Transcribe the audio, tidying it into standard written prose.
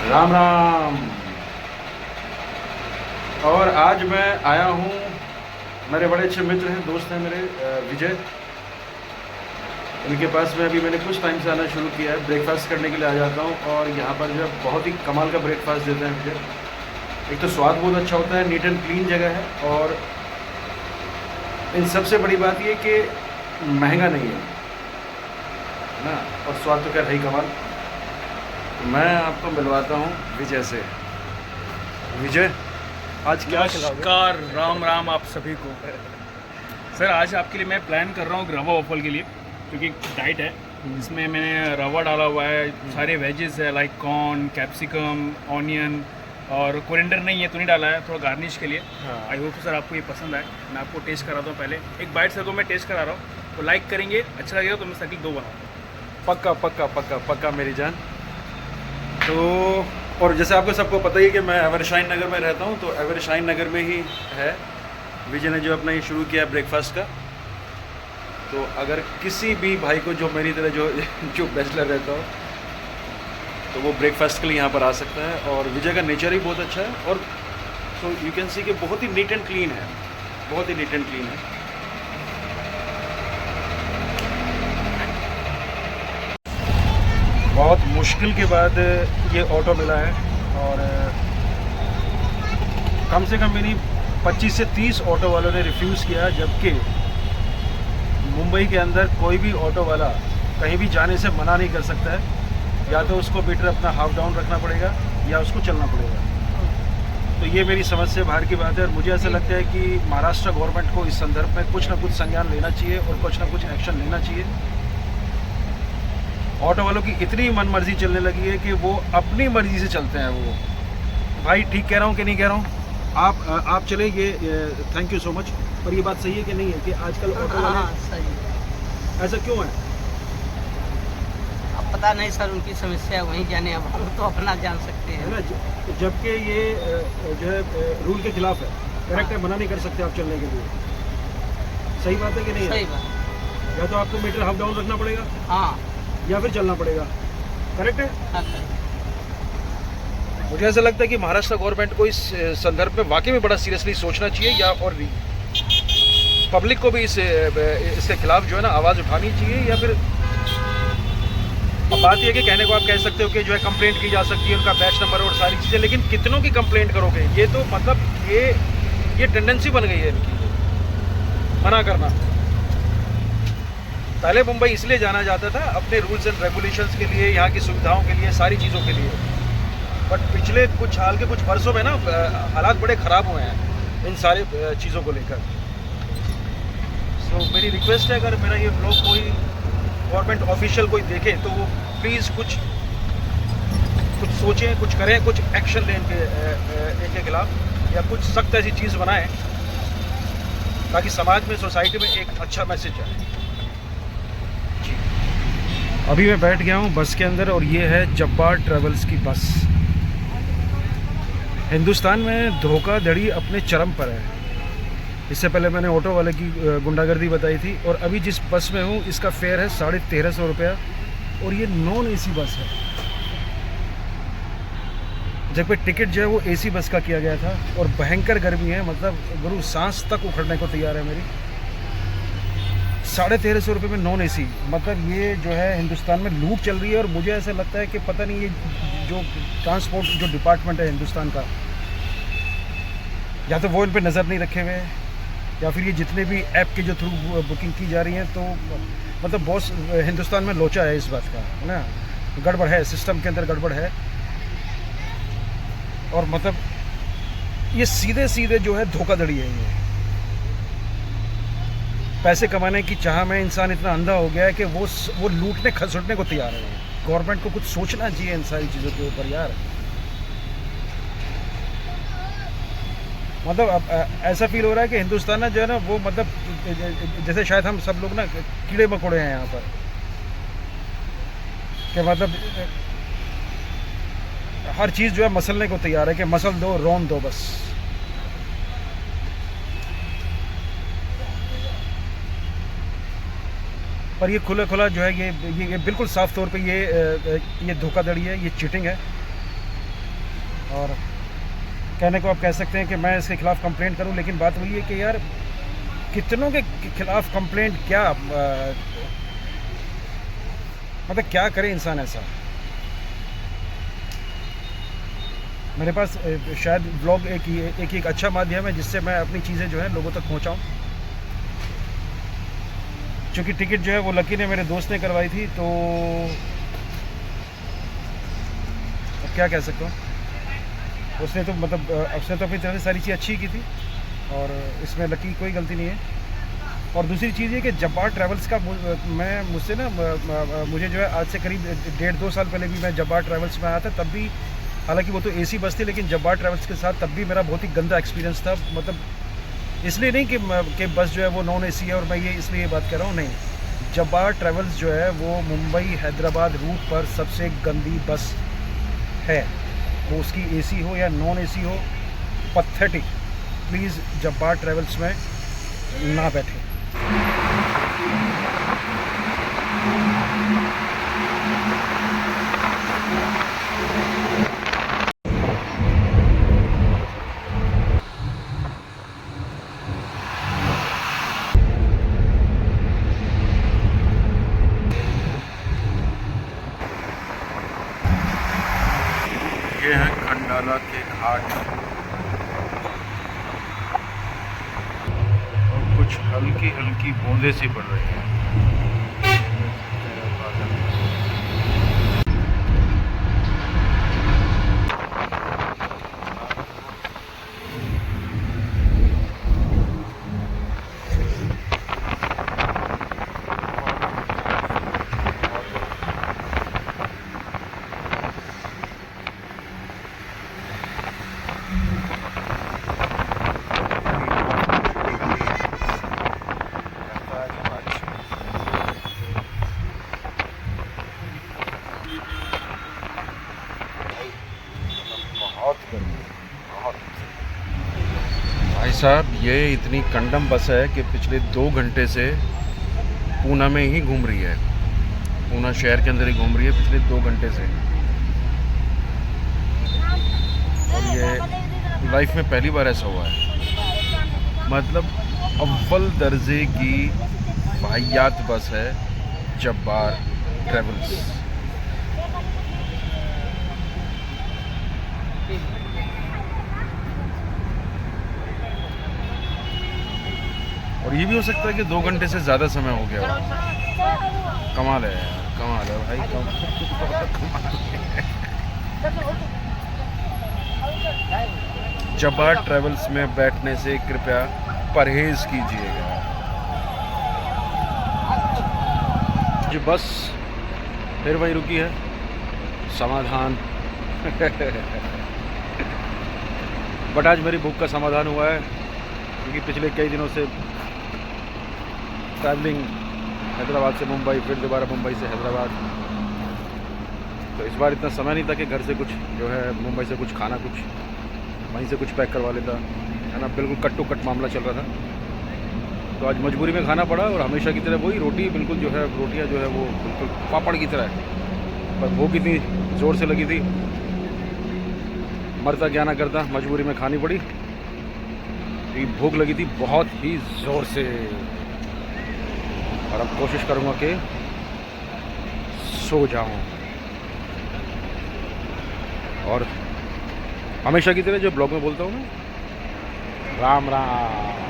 राम राम। और आज मैं आया हूँ, मेरे बड़े अच्छे मित्र हैं, दोस्त हैं मेरे, विजय। इनके पास में अभी मैंने कुछ टाइम से आना शुरू किया है। ब्रेकफास्ट करने के लिए आ जाता हूँ और यहाँ पर जो है बहुत ही कमाल का ब्रेकफास्ट देते हैं मुझे। एक तो स्वाद बहुत अच्छा होता है, नीट एंड क्लीन जगह है, और इन सबसे बड़ी बात ये कि महंगा नहीं है ना, और स्वाद तो खैर है ही कमाल। तो मैं आपको मिलवाता हूँ विजय से। विजय, आज क्या खिलाओगे? नमस्कार, राम राम आप सभी को। सर आज आपके लिए मैं प्लान कर रहा हूँ रवा वॉफल के लिए, क्योंकि डाइट है। इसमें मैंने रवा डाला हुआ है, सारे वेजेस है लाइक कॉर्न, कैप्सिकम, ऑनियन, और कोरिएंडर नहीं है तो नहीं डाला है, थोड़ा गार्निश के लिए। आई होप सर आपको ये पसंद आए। मैं आपको टेस्ट कराता हूँ, पहले एक बाइट सर को मैं टेस्ट करा रहा हूँ, तो लाइक करेंगे, अच्छा लगेगा तो मैं साइकिल 2 बनाऊँगा। पक्का पक्का पक्का पक्का मेरी जान। तो और जैसे आपको सबको पता ही है कि मैं एवरशाइन नगर में रहता हूँ, तो एवरशाइन नगर में ही है विजय ने जो अपना ये शुरू किया ब्रेकफास्ट का। तो अगर किसी भी भाई को जो मेरी तरह जो बैचलर रहता हो, तो वो ब्रेकफास्ट के लिए यहाँ पर आ सकता है। और विजय का नेचर ही बहुत अच्छा है, और तो यू कैन सी कि बहुत ही नीट एंड क्लीन है, बहुत ही नीट एंड क्लीन है। बहुत मुश्किल के बाद ये ऑटो मिला है, और कम से कम मेरी 25 से 30 ऑटो वालों ने रिफ्यूज़ किया, जबकि मुंबई के अंदर कोई भी ऑटो वाला कहीं भी जाने से मना नहीं कर सकता है। या तो उसको मीटर अपना हाफ डाउन रखना पड़ेगा या उसको चलना पड़ेगा। तो ये मेरी समझ से बाहर की बात है, और मुझे ऐसा लगता है कि महाराष्ट्र गवर्नमेंट को इस संदर्भ में कुछ ना कुछ संज्ञान लेना चाहिए और कुछ ना कुछ एक्शन लेना चाहिए। ऑटो वालों की इतनी मनमर्जी चलने लगी है कि वो अपनी मर्जी से चलते हैं। वो भाई ठीक कह रहा हूँ कि नहीं कह रहा हूँ? आप चले, ये थैंक यू सो मच। पर ये बात सही है कि नहीं है कि आजकल ऑटो वाले सही। ऐसा क्यों है? अब पता नहीं सर, उनकी समस्या वहीं जाने, अब हम तो अपना जान सकते है हैं ना, जबकि ये जो है रूल के खिलाफ है। करेक्ट है, मना नहीं कर सकते आप चलने के लिए। सही बात है कि नहीं है? सही बात। या तो आपको मीटर हाफ डाउन रखना पड़ेगा हाँ या फिर चलना पड़ेगा। करेक्ट है। हाँ सर। मुझे ऐसा लगता है कि महाराष्ट्र गवर्नमेंट को इस संदर्भ में वाकई में बड़ा सीरियसली सोचना चाहिए, या और पब्लिक को भी इसके खिलाफ जो है ना आवाज़ उठानी चाहिए। या फिर अब बात यह है कि कहने को आप कह सकते हो कि जो है कंप्लेंट की जा सकती है, उनका बैच नंबर और सारी चीज़ें, लेकिन कितनों की कंप्लेंट करोगे? ये तो मतलब ये टेंडेंसी बन गई है इनकी, मना करना। पहले मुंबई इसलिए जाना जाता था अपने रूल्स एंड रेगुलेशंस के लिए, यहाँ की सुविधाओं के लिए, सारी चीज़ों के लिए। बट पिछले कुछ हाल के कुछ वर्षों में ना हालात बड़े ख़राब हुए हैं इन सारे चीज़ों को लेकर। सो मेरी रिक्वेस्ट है, अगर मेरा ये ब्लॉग कोई गवर्नमेंट ऑफिशियल कोई देखे तो वो प्लीज़ कुछ सोचें, कुछ करें, कुछ एक्शन लें इनके खिलाफ, या कुछ सख्त ऐसी चीज़ बनाएं ताकि समाज में, सोसाइटी में एक अच्छा मैसेज जाए। अभी मैं बैठ गया हूँ बस के अंदर, और ये है जब्बार ट्रेवल्स की बस। हिंदुस्तान में धोखाधड़ी अपने चरम पर है। इससे पहले मैंने ऑटो वाले की गुंडागर्दी बताई थी, और अभी जिस बस में हूँ इसका फेयर है 1350 रुपया, और ये नॉन एसी बस है, जबकि टिकट जो है वो एसी बस का किया गया था। और भयंकर गर्मी है, मतलब गुरु सांस तक उखड़ने को तैयार है मेरी। 1350 रुपये में नॉन एसी, मतलब ये जो है हिंदुस्तान में लूट चल रही है। और मुझे ऐसा लगता है कि पता नहीं ये जो ट्रांसपोर्ट जो डिपार्टमेंट है हिंदुस्तान का, या तो वो इन पे नज़र नहीं रखे हुए हैं, या फिर ये जितने भी ऐप के जो थ्रू बुकिंग की जा रही है, तो मतलब बहुत हिंदुस्तान में लोचा है इस बात का, है ना, गड़बड़ है, सिस्टम के अंदर गड़बड़ है। और मतलब ये सीधे सीधे जो है धोखाधड़ी है। ये पैसे कमाने की चाह में इंसान इतना अंधा हो गया है कि वो लूटने खसुटने को तैयार है। गवर्नमेंट को कुछ सोचना चाहिए इन सारी चीज़ों के ऊपर यार। मतलब अब ऐसा फील हो रहा है कि हिंदुस्तान ना जो है ना, वो मतलब जैसे शायद हम सब लोग ना कीड़े मकोड़े हैं यहाँ पर, कि मतलब हर चीज़ जो है मसलने को तैयार है, कि मसल दो, रौन दो बस। पर ये खुला खुला जो है ये बिल्कुल साफ तौर पे ये धोखाधड़ी है, ये चीटिंग है। और कहने को आप कह सकते हैं कि मैं इसके खिलाफ़ कंप्लेंट करूं, लेकिन बात वही है कि यार कितनों के खिलाफ़ कंप्लेंट क्या मतलब क्या करे इंसान ऐसा। मेरे पास शायद व्लॉग एक अच्छा माध्यम है जिससे मैं अपनी चीज़ें जो है लोगों तक पहुंचाऊं। क्योंकि टिकट जो है वो लकी ने मेरे दोस्त ने करवाई थी, तो अब क्या कह सकता हूँ, उसने तो मतलब उसने तो अपनी तरफ से सारी चीज़ अच्छी की थी और इसमें लकी कोई गलती नहीं है। और दूसरी चीज़ ये कि जब्बार ट्रैवल्स का मुझसे ना मुझे जो है आज से करीब 1.5-2 साल पहले भी मैं जब्बार ट्रैवल्स में आया था, तब भी हालांकि वो तो एसी बस थी, लेकिन जब्बार ट्रैवल्स के साथ तब भी मेरा बहुत ही गंदा एक्सपीरियंस था। मतलब इसलिए नहीं कि बस जो है वो नॉन एसी है और मैं ये इसलिए ये बात कर रहा हूँ, नहीं, जब्बार ट्रैवल्स जो है वो मुंबई हैदराबाद रूट पर सबसे गंदी बस है, वो उसकी एसी हो या नॉन एसी हो, पैथेटिक। प्लीज़ जब्बार ट्रैवल्स में ना बैठें। ये है खंडाला के घाट और कुछ हल्की हल्की बूंदें सी पड़ रही हैं। भाई साहब, ये इतनी कंडम बस है कि पिछले 2 घंटे से पूना में ही घूम रही है, पूना शहर के अंदर ही घूम रही है पिछले 2 घंटे से। और ये लाइफ में पहली बार ऐसा हुआ है। मतलब अव्वल दर्जे की वाहियात बस है जब्बार ट्रैवल्स। और ये भी हो सकता है कि 2 घंटे से ज़्यादा समय हो गया हो। कमाल है यार, कमाल है भाई, जब्बार ट्रैवल्स में बैठने से कृपया परहेज कीजिएगा। जी बस फिर वहीं रुकी है, समाधान। बट आज मेरी भूख का समाधान हुआ है, क्योंकि पिछले कई दिनों से ट्रैवलिंग हैदराबाद से मुंबई, फिर दोबारा मुंबई से हैदराबाद, तो इस बार इतना समय नहीं था कि घर से कुछ जो है मुंबई से कुछ खाना, कुछ वहीं से कुछ पैक करवा लेता, है ना। बिल्कुल कट टू कट मामला चल रहा था, तो आज मजबूरी में खाना पड़ा। और हमेशा की तरह वही रोटी, बिल्कुल जो है रोटियां जो है वो बिल्कुल पापड़ की तरह है, पर भूख इतनी ज़ोर से लगी थी, मरता क्या ना करता, मजबूरी में खानी पड़ी। भूख लगी थी बहुत ही ज़ोर से, और अब कोशिश करूँगा कि सो जाऊँ। और हमेशा की तरह जो ब्लॉग में बोलता हूँ ना, राम राम।